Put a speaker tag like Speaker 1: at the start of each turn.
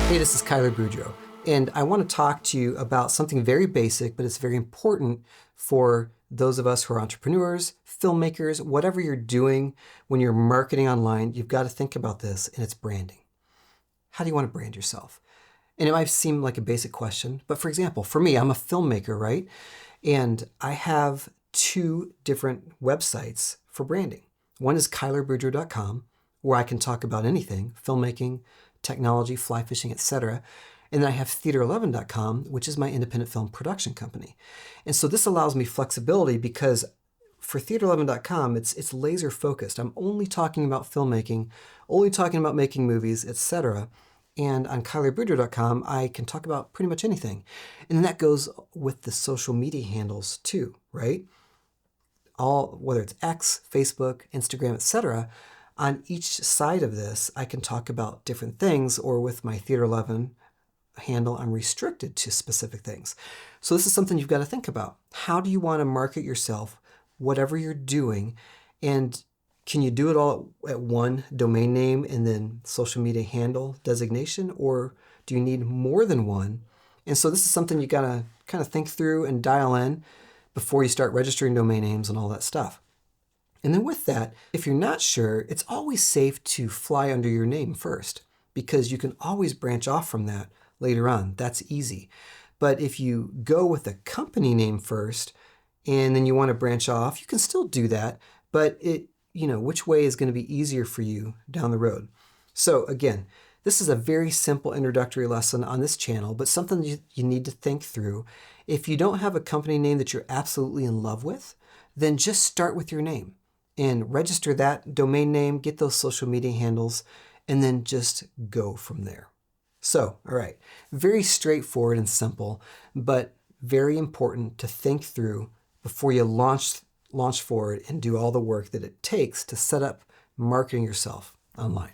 Speaker 1: Hey, this is Kyler Boudreau, and I want to talk to you about something very basic, but it's very important for those of us who are entrepreneurs, filmmakers, whatever you're doing when you're marketing online, you've got to think about this, and it's branding. How do you want to brand yourself? And it might seem like a basic question, but for example, for me, I'm a filmmaker, right? And I have two different websites for branding. One is kylerboudreau.com, where I can talk about anything, filmmaking, technology, fly fishing, etc. And then I have theater11.com, which is my independent film production company. And so this allows me flexibility because for theater11.com, it's laser focused. I'm only talking about filmmaking, only talking about making movies, etc. And on kylerboudreau.com, I can talk about pretty much anything. And that goes with the social media handles too, right? Whether it's X, Facebook, Instagram, etc. On each side of this, I can talk about different things, or with my Theater 11 handle, I'm restricted to specific things. So this is something you've got to think about. How do you want to market yourself, whatever you're doing, and can you do it all at one domain name and then social media handle designation, or do you need more than one? And so this is something you got to kind of think through and dial in before you start registering domain names and all that stuff. And then with that, if you're not sure, it's always safe to fly under your name first, because you can always branch off from that later on. That's easy. But if you go with a company name first and then you want to branch off, you can still do that, but which way is going to be easier for you down the road. So again, this is a very simple introductory lesson on this channel, but something you need to think through. If you don't have a company name that you're absolutely in love with, then just start with your name and register that domain name, get those social media handles, and then just go from there. So, all right, very straightforward and simple, but very important to think through before you launch forward and do all the work that it takes to set up marketing yourself online.